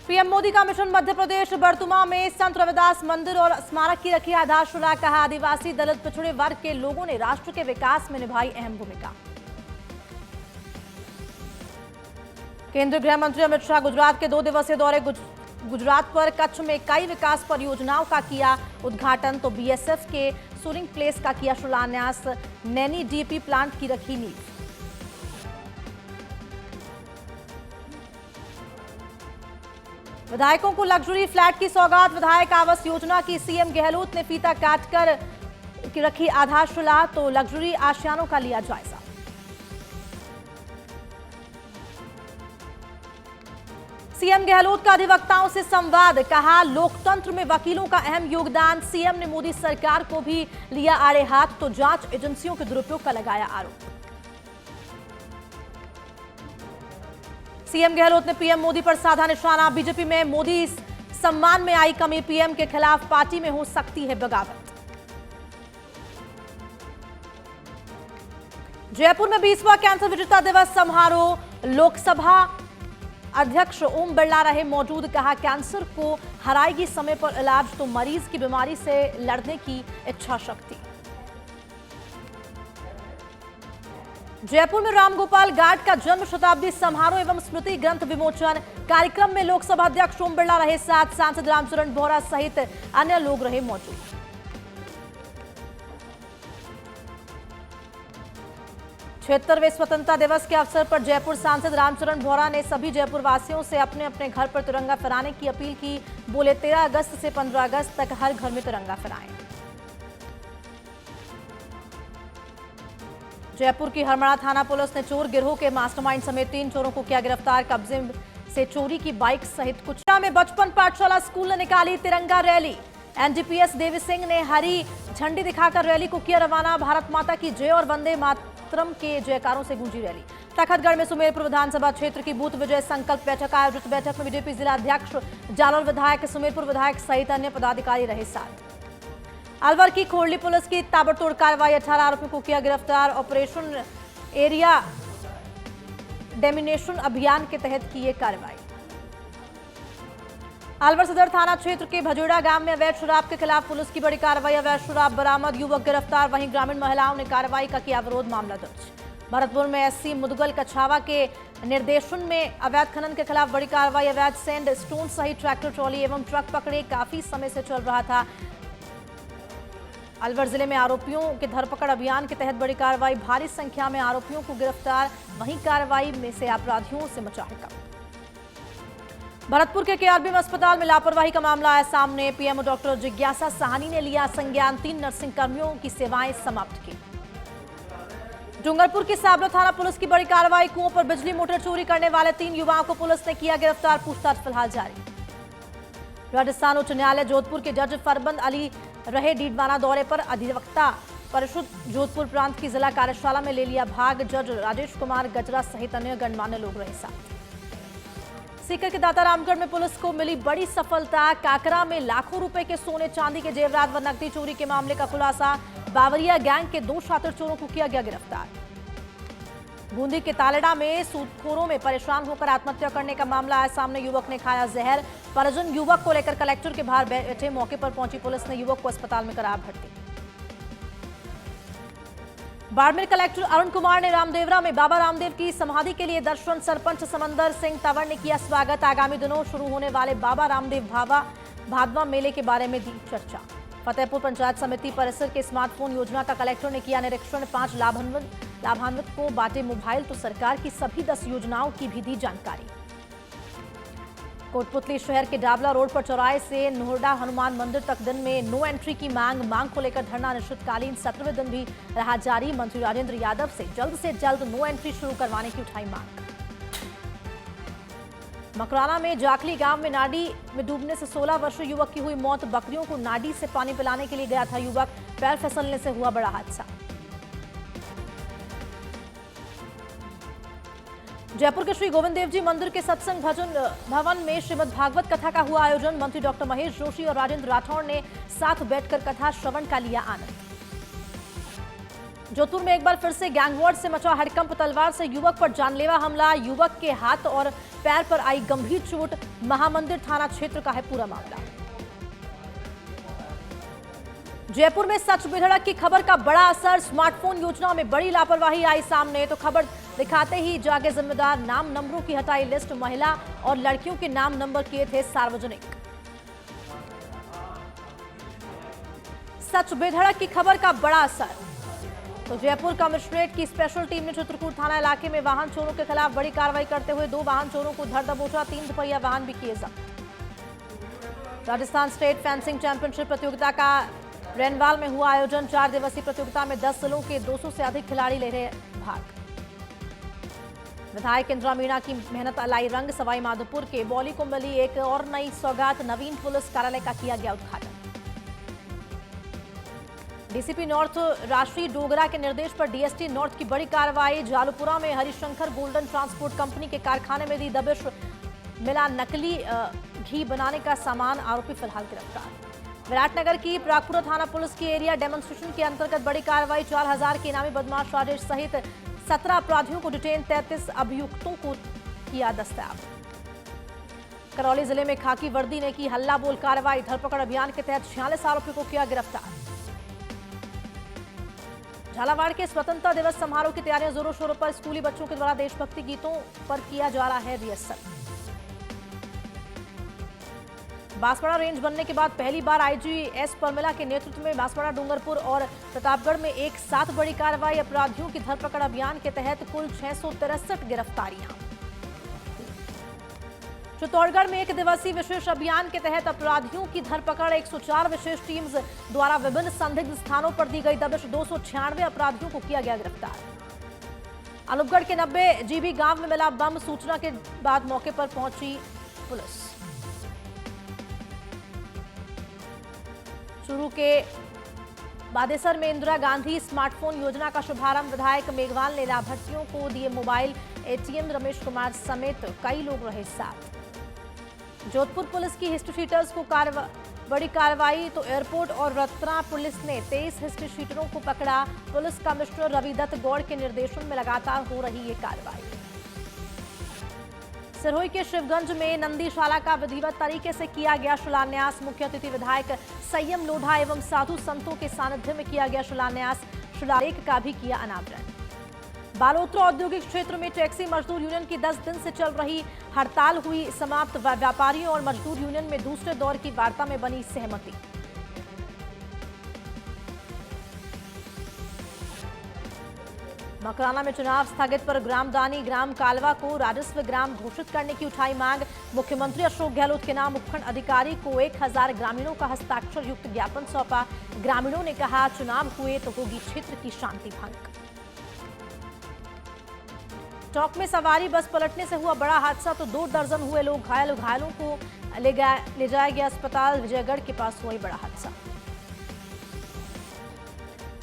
PM Modi का mission Madhya Pradesh बरतुमा में संत रविदास मंदिर और स्मारक की रखी आधारशिला। कहा, आदिवासी दलित पिछड़े वर्ग के लोगों ने राष्ट्र के विकास में निभाई अहम भूमिका। केंद्रीय गृह मंत्री अमित शाह गुजरात के 2 दिवसीय दौरे गुजरात पर कच्छ में कई विकास परियोजनाओं का किया उद्घाटन, तो बीएसएफ के सूरिंग प्लेस का किया शिलान्यास। नैनी डीपी प्लांट की रखी नींव। विधायकों को लग्जरी फ्लैट की सौगात। विधायक आवास योजना की सीएम गहलोत ने फीता काटकर रखी आधारशिला, तो लग्जरी आशियानों का लिया जायजा। सीएम गहलोत का अधिवक्ताओं से संवाद। कहा, लोकतंत्र में वकीलों का अहम योगदान। सीएम ने मोदी सरकार को भी लिया आड़े हाथ, तो जांच एजेंसियों के दुरुपयोग का लगाया आरोप। सीएम गहलोत ने पीएम मोदी पर साधा निशाना। बीजेपी में मोदी सम्मान में आई कमी। पीएम के खिलाफ पार्टी में हो सकती है बगावत। जयपुर में 20वां कैंसर विजेता दिवस समारोह। लोकसभा अध्यक्ष ओम बिरला रहे मौजूद। कहा, कैंसर को हराएगी समय पर इलाज, तो मरीज की बीमारी से लड़ने की इच्छा शक्ति। जयपुर में रामगोपाल गार्ड का जन्म शताब्दी समारोह एवं स्मृति ग्रंथ विमोचन। कार्यक्रम में लोकसभा अध्यक्ष ओम बिरला रहे साथ। सांसद रामचरण बोहरा सहित अन्य लोग रहे मौजूद। 76वें स्वतंत्रता दिवस के अवसर पर जयपुर सांसद रामचरण बोहरा ने सभी जयपुर वासियों से अपने अपने घर पर तिरंगा फहराने की अपील की। बोले, 13 अगस्त से 15 अगस्त तक हर घर में तिरंगा फहराएं। जयपुर की हरमड़ा थाना पुलिस ने चोर गिरोह के मास्टरमाइंड समेत 3 चोरों को किया गिरफ्तार। कब्जे से चोरी की बाइक सहित कुछ। में बचपन पाठशाला स्कूल ने निकाली तिरंगा रैली। एनडीपीएस देवी सिंह ने हरी झंडी दिखाकर रैली को किया रवाना। भारत माता की जय और वंदे मातरम के जयकारों से गूंजी रैली। तखतगढ़ में सुमेरपुर विधानसभा क्षेत्र की बूथ विजय संकल्प बैठक आयोजित। बैठक में बीजेपी जिला अध्यक्ष जालोर विधायक, सुमेरपुर विधायक सहित अन्य पदाधिकारी रहे साथ। अलवर की खोरली पुलिस की ताबड़तोड़ कार्रवाई। 18 आरोपियों को किया गिरफ्तार। ऑपरेशन एरिया डेमिनेशन अभियान के तहत की ये कार्रवाई। अलवर सदर थाना क्षेत्र के भजोड़ा गांव में अवैध शराब के खिलाफ पुलिस की बड़ी कार्रवाई। अवैध शराब बरामद, युवक गिरफ्तार। वहीं ग्रामीण महिलाओं ने कार्रवाई का किया विरोध, मामला दर्ज। भरतपुर में एससी मुदगल कछावा के निर्देशन में अवैध खनन के खिलाफ बड़ी कार्रवाई। अवैध सैंड स्टोन सहित ट्रैक्टर ट्रॉली एवं ट्रक पकड़े। काफी समय से चल रहा था। अलवर जिले में आरोपियों के धरपकड़ अभियान के तहत बड़ी कार्रवाई। भारी संख्या में आरोपियों को गिरफ्तार। वहीं कार्रवाई में से अपराधियों से मचा हड़कंप। भरतपुर के केआरबीएम अस्पताल में लापरवाही का मामला आया सामने। पीएमओ डॉक्टर जिज्ञासा साहनी ने लिया संज्ञान। 3 नर्सिंग कर्मियों की सेवाएं समाप्त की। डूंगरपुर की साबला थाना पुलिस की बड़ी कार्रवाई। कुओं पर बिजली मोटर चोरी करने वाले 3 युवाओं को पुलिस ने किया गिरफ्तार। पूछताछ फिलहाल जारी। राजस्थान उच्च न्यायालय जोधपुर के जज फरबंद अली रहे डीडवाना दौरे पर। अधिवक्ता परिषद जोधपुर प्रांत की जिला कार्यशाला में ले लिया भाग। जज राजेश कुमार गजरा सहित अन्य गणमान्य लोग रहे साथ। सीकर के दाता रामगढ़ में पुलिस को मिली बड़ी सफलता। काकरा में लाखों रुपए के सोने चांदी के जेवरात व नकदी चोरी के मामले का खुलासा। बावरिया गैंग के 2 शातिर चोरों को किया गया गिरफ्तार। बूंदी के तालेडा में सूदखोरों में परेशान होकर आत्महत्या करने का मामला आया सामने। युवक ने खाया जहर। परिजन युवक को लेकर कलेक्टर के बाहर बैठे। मौके पर पहुंची पुलिस ने युवक को अस्पताल में कराया भर्ती। बाड़मेर कलेक्टर अरुण कुमार ने रामदेवरा में बाबा रामदेव की समाधि के लिए दर्शन। सरपंच समंदर सिंह तंवर ने किया स्वागत। आगामी दिनों शुरू होने वाले बाबा रामदेव भादवा मेले के बारे में दी चर्चा। फतेहपुर पंचायत समिति परिसर के स्मार्टफोन योजना का कलेक्टर ने किया निरीक्षण। 5 लाभान्वित को बांटे मोबाइल, तो सरकार की सभी 10 योजनाओं की भी दी जानकारी। कोटपुतली शहर के डाबला रोड पर चौराहे से नोहरडा हनुमान मंदिर तक दिन में नो एंट्री की मांग को लेकर धरना अनिश्चितकालीन 17वें दिन भी रहा जारी। मंत्री राजेंद्र यादव से जल्द नो एंट्री शुरू करवाने की उठाई मांग। मकराना में जाखली गांव में नाडी में डूबने से 16 वर्षीय युवक की हुई मौत। बकरियों को नाडी से पानी पिलाने के लिए गया था युवक। पैर फिसलने से हुआ बड़ा हादसा। जयपुर के श्री गोविंद देव जी मंदिर के सत्संग भवन में श्रीमद् भागवत कथा का हुआ आयोजन। मंत्री डॉक्टर महेश जोशी और राजेंद्र राठौड़ ने साथ बैठकर कथा श्रवण का लिया आनंद। जोधपुर में एक बार फिर से गैंगवॉर से मचा हड़कंप। तलवार से युवक पर जानलेवा हमला, युवक के हाथ और पैर पर आई गंभीर चोट। महामंदिर थाना क्षेत्र का है पूरा मामला। जयपुर में सच बेधड़क की खबर का बड़ा असर। स्मार्टफोन योजना में बड़ी लापरवाही आई सामने, तो खबर दिखाते ही जागे जिम्मेदार। नाम नंबरों की हटाई लिस्ट, महिला और लड़कियों के नाम नंबर किए थे सार्वजनिक। सच बेधड़क की खबर का बड़ा असर। तो जयपुर कमिश्नरेट की स्पेशल टीम ने चित्रकूट थाना इलाके में वाहन चोरों के खिलाफ बड़ी कार्रवाई करते हुए 2 वाहन चोरों को धर दबोचा, 3 दुपहिया वाहन भी किए जब्त। राजस्थान स्टेट फेंसिंग चैंपियनशिप प्रतियोगिता का रेनवाल में हुआ आयोजन। 4 दिवसीय प्रतियोगिता में 10 जिलों के 200 से अधिक खिलाड़ी ले रहे भाग। विधायक इंदिरा मीणा की मेहनत लाई रंग। सवाई माधोपुर के बौली को मिली एक और नई सौगात। नवीन पुलिस कार्यालय का किया गया उद्घाटन। डीसीपी नॉर्थ राष्ट्रीय डोगरा के निर्देश पर डीएसटी नॉर्थ की बड़ी कार्रवाई। जालूपुरा में हरिशंकर गोल्डन ट्रांसपोर्ट कंपनी के कारखाने में दी दबिश, मिला नकली घी बनाने का सामान, आरोपी फिलहाल गिरफ्तार। विराटनगर की प्रागपुरा थाना पुलिस की एरिया डेमोन्स्ट्रेशन के अंतर्गत बड़ी कार्रवाई। 4000 के इनामी बदमाश राजेश सहित 17 अपराधियों को डिटेन, 33 अभियुक्तों को किया दस्तयाब। करौली जिले में खाकी वर्दी ने की हल्ला बोल कार्रवाई। धरपकड़ अभियान के तहत 46 आरोपियों को किया गिरफ्तार। झालावाड़ के स्वतंत्रता दिवस समारोह की तैयारियां जोरों शोरों पर। स्कूली बच्चों के द्वारा देशभक्ति गीतों पर किया जा रहा है रिहर्सल। बांसवाड़ा रेंज बनने के बाद पहली बार आईजी एस परमिला के नेतृत्व में बांसवाड़ा, डूंगरपुर और प्रतापगढ़ में एक साथ बड़ी कार्रवाई। अपराधियों की धरपकड़ अभियान के तहत कुल 663 गिरफ्तारियां। चित्तौड़गढ़ में 1 दिवसीय विशेष अभियान के तहत अपराधियों की धरपकड़। 104 विशेष टीम्स द्वारा विभिन्न संदिग्ध स्थानों पर दी गई दबिश। 296 अपराधियों को किया गया गिरफ्तार। अनूपगढ़ के 90 जीबी गांव में मिला बम। सूचना के बाद मौके पर पहुंची पुलिस। चूरू के बादेसर में इंदिरा गांधी स्मार्टफोन योजना का शुभारंभ। विधायक मेघवाल ने लाभार्थियों को दिए मोबाइल। एटीएम रमेश कुमार समेत कई लोग रहे साथ। जोधपुर पुलिस की हिस्ट्री शीटर्स को बड़ी कार्रवाई। तो एयरपोर्ट और रत्ना पुलिस ने 23 हिस्ट्री शीटरों को पकड़ा। पुलिस कमिश्नर रविदत्त गौड़ के निर्देशन में लगातार हो रही ये कार्रवाई। सिरोही के शिवगंज में नंदीशाला का विधिवत तरीके से किया गया शिलान्यास। मुख्य अतिथि विधायक संयम लोढ़ा एवं साधु संतों के सानिध्य में किया गया शिलान्यास। शिलालेख का भी किया अनावरण। बालोतरा औद्योगिक क्षेत्र में टैक्सी मजदूर यूनियन की 10 दिन से चल रही हड़ताल हुई समाप्त। व्यापारियों और मजदूर यूनियन में दूसरे दौर की वार्ता में बनी सहमति। मकराना में चुनाव स्थगित पर ग्रामदानी ग्राम कालवा को राजस्व ग्राम घोषित करने की उठाई मांग। मुख्यमंत्री अशोक गहलोत के नाम उपखंड अधिकारी को 1000 ग्रामीणों का हस्ताक्षर युक्त ज्ञापन सौंपा। ग्रामीणों ने कहा चुनाव हुए तो होगी क्षेत्र की शांति भंग। टोंक में सवारी बस पलटने से हुआ बड़ा हादसा, तो 2 दर्जन हुए लोग घायल। घायलों को ले जाया गया अस्पताल। विजयगढ़ के पास हुआ बड़ा हादसा।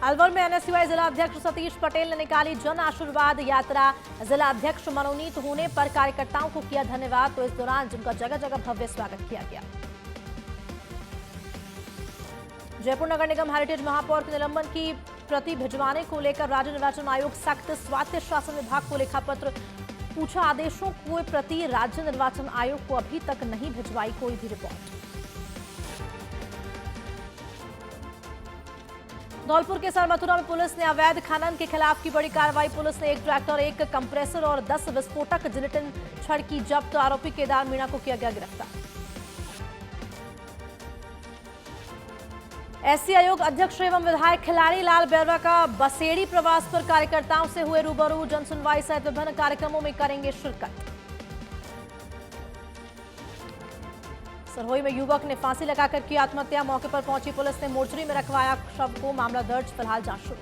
अलवर में एनएसयूआई जिला अध्यक्ष सतीश पटेल ने निकाली जन आशीर्वाद यात्रा। जिला अध्यक्ष मनोनीत होने पर कार्यकर्ताओं को किया धन्यवाद। तो इस दौरान जिनका जगह जगह भव्य स्वागत किया गया। जयपुर नगर निगम हेरिटेज महापौर के निलंबन की प्रति भिजवाने को लेकर राज्य निर्वाचन आयोग सख्त। स्वायत्त शासन विभाग को लिखा पत्र, पूछा आदेशों को प्रति राज्य निर्वाचन आयोग को अभी तक नहीं भिजवाई कोई भी रिपोर्ट। धौलपुर के सरमथुरा में पुलिस ने अवैध खनन के खिलाफ की बड़ी कार्रवाई। पुलिस ने 1 ट्रैक्टर, 1 कंप्रेसर और 10 विस्फोटक जिलेटिन छड़ की जब्त। आरोपी केदार मीणा को किया गया गिरफ्तार। एससी आयोग अध्यक्ष एवं विधायक खिलाड़ी लाल बैरवा का बसेड़ी प्रवास पर कार्यकर्ताओं से हुए रूबरू। जनसुनवाई सहित विभिन्न कार्यक्रमों में करेंगे शिरकत। सिरोही में युवक ने फांसी लगाकर की आत्महत्या। मौके पर पहुंची पुलिस ने मोर्चरी में रखवाया शव को। मामला दर्ज, फिलहाल जांच शुरू।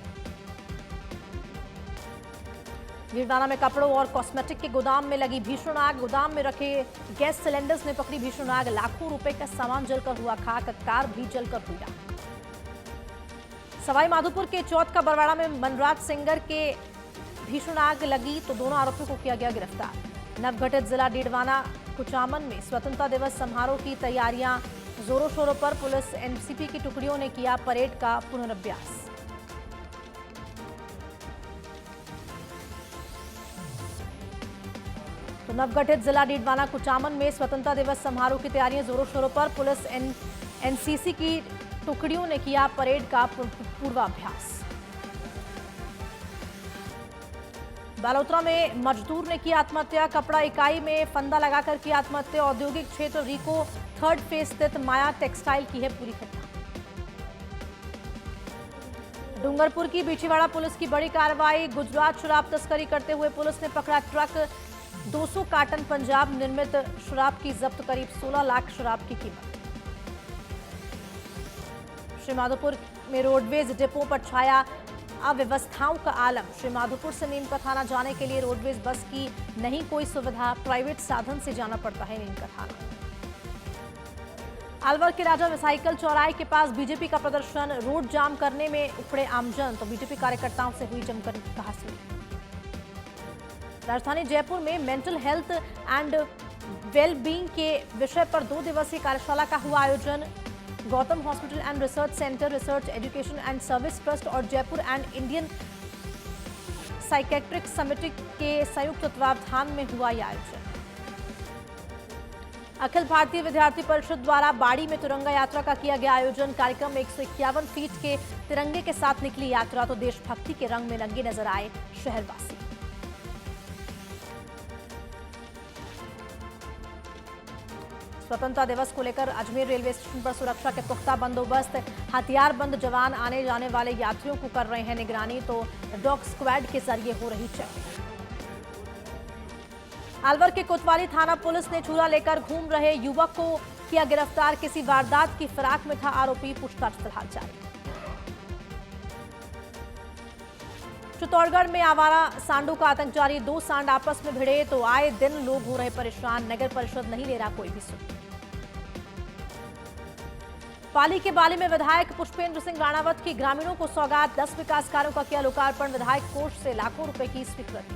वीरवाना में कपड़ों और कॉस्मेटिक के गोदाम में लगी भीषण आग। गोदाम में रखे गैस सिलेंडर्स ने पकड़ी भीषण आग। लाखों रुपए का सामान जलकर हुआ खाक। कार भी जलकर हुई आग। सवाई माधोपुर के चौथ का बरवाड़ा में मनराज सिंगर के भीषण आग लगी, तो दोनों आरोपियों को किया गया गिरफ्तार। नवगठित जिला डीडवाना कुचामन में स्वतंत्रता दिवस समारोह की तैयारियां जोरों शोरों पर। पुलिस एनसीपी की टुकड़ियों ने किया परेड का पुनर्अभ्यास। नवगठित जिला डीडवाना कुचामन में स्वतंत्रता दिवस समारोह की तैयारियां जोरों शोरों पर। पुलिस एनसीसी की टुकड़ियों ने किया परेड का पूर्वाभ्यास। बालोतरा में मजदूर ने की आत्महत्या। कपड़ा इकाई में फंदा लगाकर की आत्महत्या। औद्योगिक क्षेत्र रीको 3rd फेज स्थित माया टेक्सटाइल की है पूरी घटना। डूंगरपुर की बीछीवाड़ा पुलिस की बड़ी कार्रवाई। गुजरात शराब तस्करी करते हुए पुलिस ने पकड़ा ट्रक। 200 कार्टन पंजाब निर्मित शराब की जब्त। करीब 16 लाख शराब की कीमत। श्रीमाधोपुर में रोडवेज डिपो पर छाया अव्यवस्थाओं का आलम। श्रीमाधोपुर से नीम का थाना जाने के लिए रोडवेज बस की नहीं कोई सुविधा। प्राइवेट साधन से जाना पड़ता है नीम का थाना। अलवर के राजा साइकिल चौराहे के पास बीजेपी का प्रदर्शन। रोड जाम करने में उखड़े आमजन तो बीजेपी कार्यकर्ताओं से हुई जमकर बहसबाजी। राजधानी जयपुर में मेंटल हेल्थ एंड वेलबींग के विषय पर 2 दिवसीय कार्यशाला का हुआ आयोजन। Gautam hospital and research centre, research education and service trust और जयपुर एंड इंडियन साइकेट्रिक समिति के संयुक्त तत्वावधान में हुआ यह आयोजन। अखिल भारतीय विद्यार्थी परिषद द्वारा बाड़ी में तिरंगा यात्रा का किया गया आयोजन। कार्यक्रम में 151 फीट के तिरंगे के साथ निकली यात्रा तो देशभक्ति के रंग में रंगे नजर आए शहरवासी। स्वतंत्रता दिवस को लेकर अजमेर रेलवे स्टेशन पर सुरक्षा के पुख्ता बंदोबस्त। हथियारबंद जवान आने जाने वाले यात्रियों को कर रहे हैं निगरानी तो डॉग स्क्वाड के जरिए हो रही चेकिंग। अलवर के कोतवाली थाना पुलिस ने छुरा लेकर घूम रहे युवक को किया गिरफ्तार। किसी वारदात की फिराक में था आरोपी। पूछताछ फिलहाल जारी। चित्तौड़गढ़ में आवारा सांडों का आतंक जारी। 2 सांड आपस में भिड़े तो आए दिन लोग हो रहे परेशान। नगर परिषद नहीं ले रहा कोई भी सुध। पाली के बाली में विधायक पुष्पेंद्र सिंह राणावत की ग्रामीणों को सौगात। 10 विकास कार्यों का किया लोकार्पण। विधायक कोष से लाखों रुपए की स्वीकृति।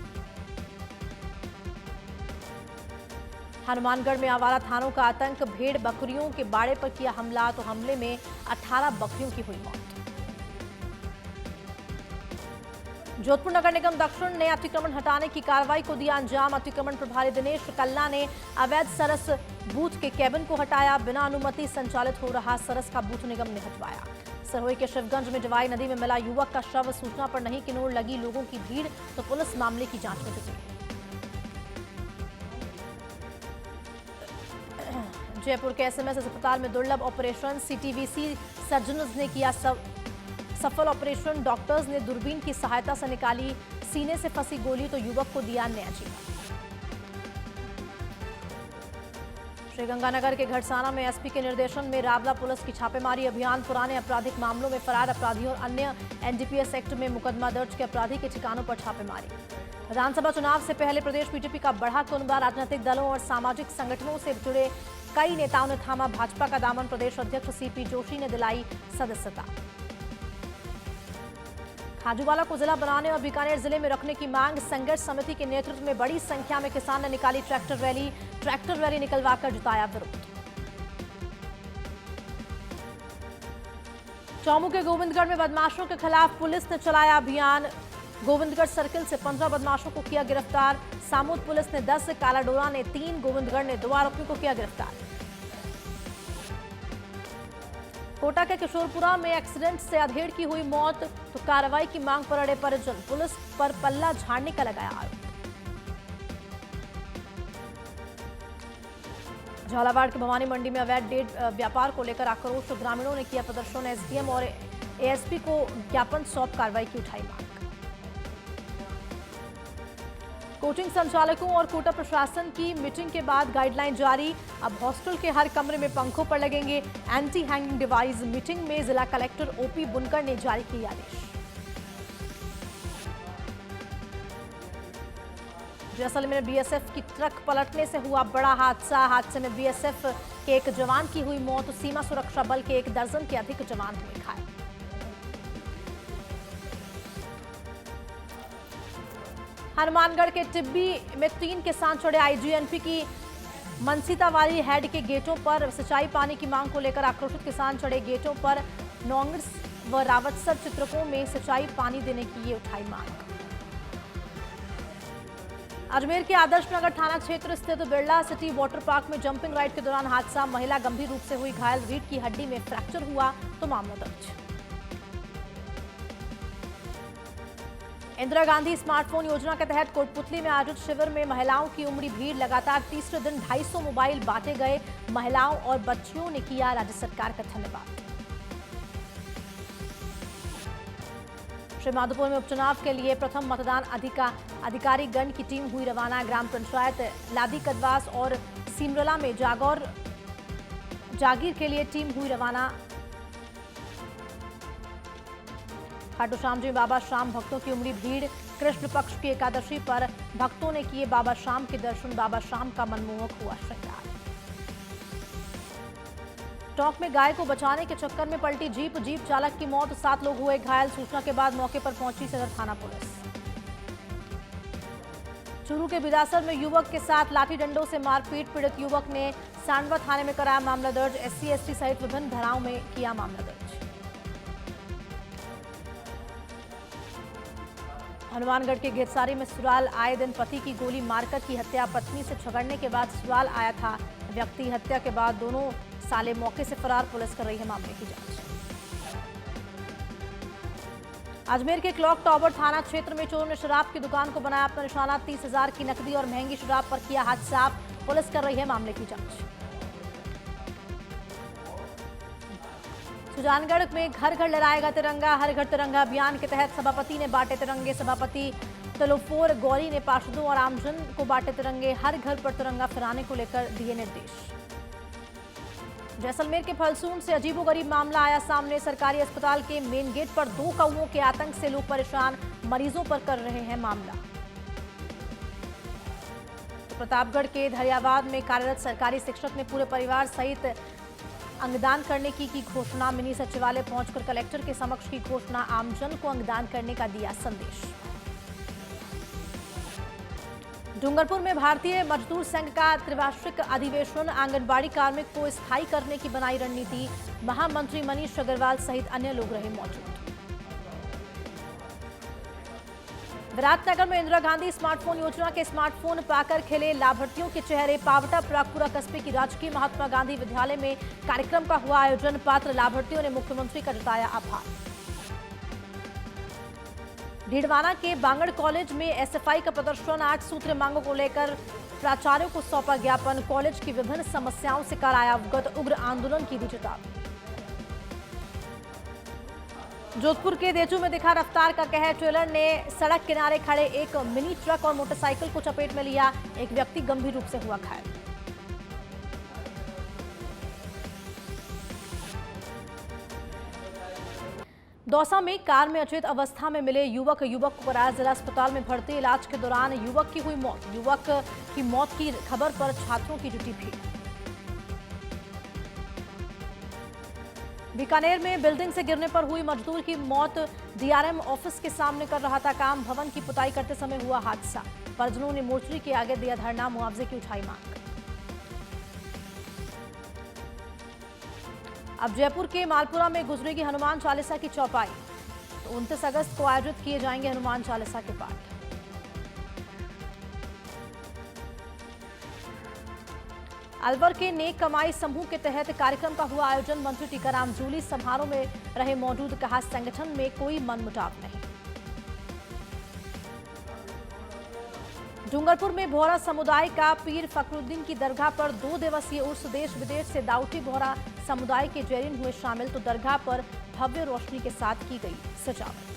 हनुमानगढ़ में आवारा थानों का आतंक। भेड़ बकरियों के बाड़े पर किया हमला तो हमले में 18 बकरियों की हुई मौत। जोधपुर नगर निगम दक्षिण ने अतिक्रमण हटाने की कार्रवाई को दिया अंजाम। अतिक्रमण प्रभारी दिनेश कल्ला ने अवैध सरस बूथ के केबिन को हटाया। बिना अनुमति संचालित हो रहा सरस का बूथ निगम ने हटवाया। सरोई के शिवगंज में जवाई नदी में मिला युवक का शव। सूचना पर नहीं किन्नौर लगी लोगों की भीड़ तो पुलिस मामले की जांच में जुटी। जयपुर के एसएमएस अस्पताल में दुर्लभ ऑपरेशन। सीटीवीसी सर्जनर्स ने किया सफल ऑपरेशन। डॉक्टर्स ने दूरबीन की सहायता से निकाली सीने से फंसी गोली तो युवक को दिया नया जीवन। श्रीगंगानगर के घड़साना में एसपी के निर्देशन में रावला पुलिस की छापेमारी अभियान। पुराने आपराधिक मामलों में फरार अपराधियों और अन्य एनडीपीएस एक्ट में मुकदमा दर्ज के अपराधी के ठिकानों पर छापेमारी। विधानसभा चुनाव से पहले प्रदेश बीजेपी का बढ़ा कुनबा। राजनीतिक दलों और सामाजिक संगठनों से जुड़े कई नेताओं ने थामा भाजपा का दामन। प्रदेश अध्यक्ष सीपी जोशी ने दिलाई सदस्यता। खाजूवाला को जिला बनाने और बीकानेर जिले में रखने की मांग। संघर्ष समिति के नेतृत्व में बड़ी संख्या में किसान ने निकाली ट्रैक्टर रैली। ट्रैक्टर रैली निकलवाकर जताया विरोध। चौमू के गोविंदगढ़ में बदमाशों के खिलाफ पुलिस ने चलाया अभियान। गोविंदगढ़ सर्किल से 15 बदमाशों को किया गिरफ्तार। सामूद पुलिस ने 10, कालाडोरा ने 3, गोविंदगढ़ ने 2 आरोपियों को किया गिरफ्तार। कोटा के किशोरपुरा में एक्सीडेंट से अधेड़ की हुई मौत तो कार्रवाई की मांग पर अड़े परिजन। पुलिस पर पल्ला झाड़ने का लगाया आरोप। झालावाड़ के भवानी मंडी में अवैध डेट व्यापार को लेकर आक्रोश। ग्रामीणों ने किया प्रदर्शन। एसडीएम और एएसपी को ज्ञापन सौंप कार्रवाई की उठाई मांग। कोचिंग संचालकों और कोटा प्रशासन की मीटिंग के बाद गाइडलाइन जारी। अब हॉस्टल के हर कमरे में पंखों पर लगेंगे एंटी हैंगिंग डिवाइस। मीटिंग में जिला कलेक्टर ओपी बुनकर ने जारी किए आदेश। जैसलमेर में बीएसएफ की ट्रक पलटने से हुआ बड़ा हादसा। हादसे में बीएसएफ के एक जवान की हुई मौत। सीमा सुरक्षा बल के 1 दर्जन के अधिक जवान हुए घायल। हनुमानगढ़ के टिब्बी में 3 किसान चढ़े आईजीएनपी की मनसीतावाली हेड के गेटों पर। सिंचाई पानी की मांग को लेकर आक्रोशित किसान चढ़े गेटों पर। नौंगस व रावतसर चित्रकों में सिंचाई पानी देने की ये उठाई मांग। अजमेर के आदर्श नगर थाना क्षेत्र स्थित बिरला सिटी वाटर पार्क में जंपिंग राइड के दौरान हादसा, महिला गंभीर रूप से हुई घायल, रीढ़ की हड्डी में फ्रैक्चर हुआ तो मामला दर्ज। इंदिरा गांधी स्मार्टफोन योजना के तहत कोटपुतली में आयोजित शिविर में महिलाओं की उमड़ी भीड़, लगातार तीसरे दिन 250 मोबाइल बांटे गए, महिलाओं और बच्चियों ने किया राज्य सरकार का धन्यवाद। श्रीमाधोपुर में उपचुनाव के लिए प्रथम मतदान अधिकारी गण की टीम हुई रवाना, ग्राम पंचायत लादी कदवास और सीमरला में जागीर के लिए टीम हुई रवाना। खाटू श्याम जी बाबा श्याम भक्तों की उमड़ी भीड़, कृष्ण पक्ष की एकादशी पर भक्तों ने किए बाबा श्याम के दर्शन, बाबा श्याम का मनमोहक हुआ श्रृंगार। टोंक में गाय को बचाने के चक्कर में पलटी जीप चालक की मौत, 7 लोग हुए घायल, सूचना के बाद मौके पर पहुंची सदर थाना पुलिस। चूरू के बिदासर में युवक के साथ लाठी डंडों से मारपीट, पीड़ित युवक ने सांडवा थाने में कराया मामला दर्ज, SC/ST सहित विभिन्न धाराओं में किया मामला दर्ज। हनुमानगढ़ के घेरसारी में ससुराल आए दिन पति की गोली मारकर की हत्या, पत्नी से झगड़ने के बाद ससुराल आया था व्यक्ति, हत्या के बाद दोनों साले मौके से फरार, पुलिस कर रही है मामले की जांच। अजमेर के क्लॉक टावर थाना क्षेत्र में चोरों ने शराब की दुकान को बनाया अपना निशाना, 30,000 की नकदी और महंगी शराब पर किया हाथ साफ, पुलिस कर रही है मामले की जांच। सुजानगढ़ में घर घर लहराएगा तिरंगा, हर घर तिरंगा अभियान के तहत सभापति ने बांटे तिरंगे, सभापति तलोफोर गौरी ने पार्षदों और आमजन को बांटे तिरंगे, हर घर पर तिरंगा फहराने को लेकर दिए निर्देश। जैसलमेर के फलसून से अजीबोगरीब मामला आया सामने, सरकारी अस्पताल के मेन गेट पर 2 कौओं के आतंक से लोग परेशान, मरीजों पर कर रहे हैं मामला। तो प्रतापगढ़ के धरियावाद में कार्यरत सरकारी शिक्षक ने पूरे परिवार सहित अंगदान करने की घोषणा, मिनी सचिवालय पहुंचकर कलेक्टर के समक्ष की घोषणा, आमजन को अंगदान करने का दिया संदेश। डूंगरपुर में भारतीय मजदूर संघ का त्रिवार्षिक अधिवेशन, आंगनबाड़ी कार्मिक को स्थायी करने की बनाई रणनीति, महामंत्री मनीष अग्रवाल सहित अन्य लोग रहे मौजूद। विराटनगर में इंदिरा गांधी स्मार्टफोन योजना के स्मार्टफोन पाकर खिले लाभार्थियों के चेहरे, पावटा प्रागपुरा कस्बे की राजकीय महात्मा गांधी विद्यालय में कार्यक्रम का हुआ आयोजन, पात्र लाभार्थियों ने मुख्यमंत्री का जताया आभार। डीडवाना के बांगड़ कॉलेज में SFI का प्रदर्शन, 8 सूत्रीय मांगों को लेकर प्राचार्यों को सौंपा ज्ञापन, कॉलेज की विभिन्न समस्याओं से कराया अवगत, उग्र आंदोलन की दी चेतावनी। जोधपुर के देचू में दिखा रफ्तार का कहर, ट्रेलर ने सड़क किनारे खड़े एक मिनी ट्रक और मोटरसाइकिल को चपेट में लिया, एक व्यक्ति गंभीर रूप से हुआ घायल। दौसा में कार में अचेत अवस्था में मिले युवक को कराया जिला अस्पताल में भर्ती, इलाज के दौरान युवक की हुई मौत, युवक की मौत की खबर पर छात्रों की जुटी भीड़। बीकानेर में बिल्डिंग से गिरने पर हुई मजदूर की मौत, DRM ऑफिस के सामने कर रहा था काम, भवन की पुताई करते समय हुआ हादसा, परिजनों ने मोर्चरी के आगे दिया धरना, मुआवजे की उठाई मांग। अब जयपुर के मालपुरा में गुजरेगी हनुमान चालीसा की चौपाई, तो 29 अगस्त को आयोजित किए जाएंगे हनुमान चालीसा के पाठ। अलवर के नेक कमाई समूह के तहत कार्यक्रम का हुआ आयोजन, मंत्री टीकाराम जूली समारोह में रहे मौजूद, कहा संगठन में कोई मनमुटाव नहीं। डूंगरपुर में बोहरा समुदाय का पीर फखरुद्दीन की दरगाह पर 2 दिवसीय उर्स, देश विदेश से दाऊदी बोहरा समुदाय के जैरीन हुए शामिल, तो दरगाह पर भव्य रोशनी के साथ की गई सजावट।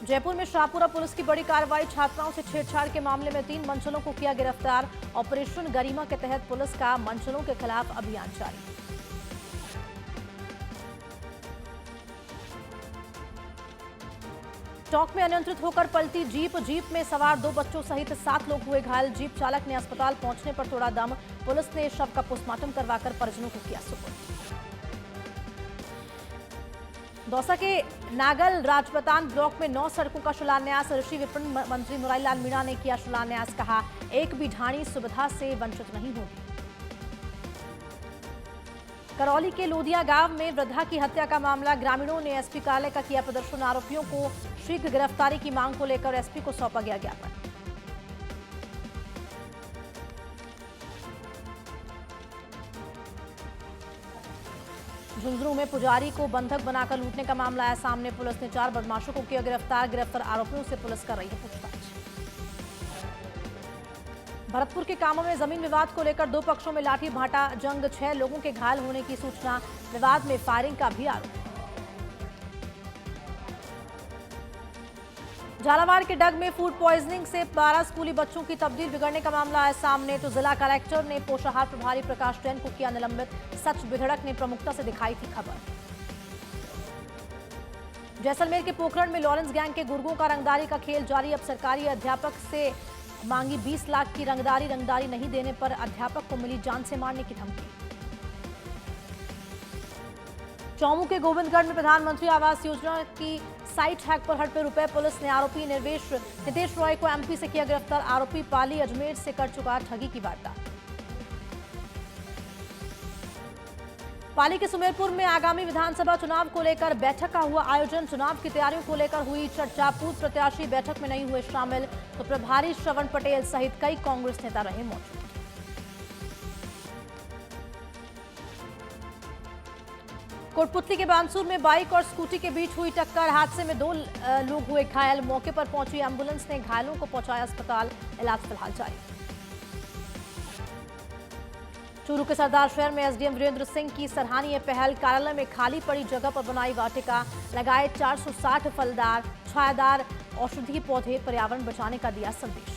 जयपुर में शाहपुरा पुलिस की बड़ी कार्रवाई, छात्राओं से छेड़छाड़ के मामले में 3 मंचलों को किया गिरफ्तार, ऑपरेशन गरिमा के तहत पुलिस का मंचलों के खिलाफ अभियान जारी। टोंक में अनियंत्रित होकर पलटी जीप में सवार 2 बच्चों सहित 7 लोग हुए घायल, जीप चालक ने अस्पताल पहुंचने पर तोड़ा दम, पुलिस ने शव का पोस्टमार्टम करवाकर परिजनों को किया सुपुर्द। दौसा के नागल राजपतान ब्लॉक में 9 सड़कों का शिलान्यास, ऋषि विपणन मंत्री मुरारीलाल मीणा ने किया शिलान्यास, कहा एक भी ढाणी सुविधा से वंचित नहीं होगी। करौली के लोदिया गांव में वृद्धा की हत्या का मामला, ग्रामीणों ने एसपी कार्यालय का किया प्रदर्शन। आरोपियों को शीघ्र गिरफ्तारी की मांग को लेकर एसपी को सौंपा गया ज्ञापन। झुंझुनू में पुजारी को बंधक बनाकर लूटने का मामला आया सामने। पुलिस ने 4 बदमाशों को किया गिरफ्तार। गिरफ्तार आरोपियों से पुलिस कर रही है पूछताछ। भरतपुर के कामों में जमीन विवाद को लेकर 2 पक्षों में लाठी भाटा जंग, 6 लोगों के घायल होने की सूचना। विवाद में फायरिंग का भी आरोप। झालावाड़ के डग में फूड पॉइजनिंग से 12 स्कूली बच्चों की तबदील बिगड़ने का मामला आया सामने। तो जिला कलेक्टर ने पोषाहार प्रभारी प्रकाश जैन को किया निलंबित। सच विधड़क ने प्रमुखता से दिखाई थी खबर। जैसलमेर के पोखरण में लॉरेंस गैंग के गुर्गों का रंगदारी का खेल जारी। अब सरकारी अध्यापक से मांगी 20 लाख की रंगदारी नहीं देने पर अध्यापक को मिली जान से मारने की धमकी। चौमू के गोविंदगढ़ में प्रधानमंत्री आवास योजना की साइट हैक पर हड़पे रुपए। पुलिस ने आरोपी नितेश रॉय को एमपी से किया गिरफ्तार। आरोपी पाली अजमेर से कर चुका ठगी की वारदात। पाली के सुमेरपुर में आगामी विधानसभा चुनाव को लेकर बैठक का हुआ आयोजन। चुनाव की तैयारियों को लेकर हुई चर्चा। पूर्व प्रत्याशी बैठक में नहीं हुए शामिल। तो प्रभारी श्रवण पटेल सहित कई कांग्रेस नेता रहे मौजूद। कोटपुतली के बानसूर में बाइक और स्कूटी के बीच हुई टक्कर। हादसे में 2 लोग हुए घायल। मौके पर पहुंची एम्बुलेंस ने घायलों को पहुंचाया अस्पताल। इलाज फिलहाल जारी। चूरू के सरदार शहर में एसडीएम वीरेंद्र सिंह की सराहनीय पहल। कार्यालय में खाली पड़ी जगह पर बनाई वाटिका। लगाए 460 फलदार छायादार औषधीय पौधे। पर्यावरण बचाने का दिया संदेश।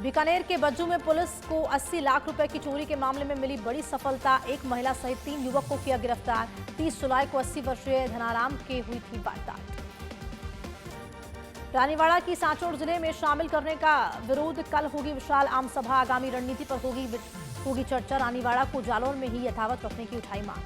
बीकानेर के बज्जू में पुलिस को 80 लाख रुपए की चोरी के मामले में मिली बड़ी सफलता। एक महिला सहित 3 युवक को किया गिरफ्तार। 30 जुलाई को 80 वर्षीय धनाराम के हुई थी वारदात। रानीवाड़ा की सांचौर जिले में शामिल करने का विरोध। कल होगी विशाल आम सभा। आगामी रणनीति पर होगी चर्चा। रानीवाड़ा को जालौर में ही यथावत रखने की उठाई मांग।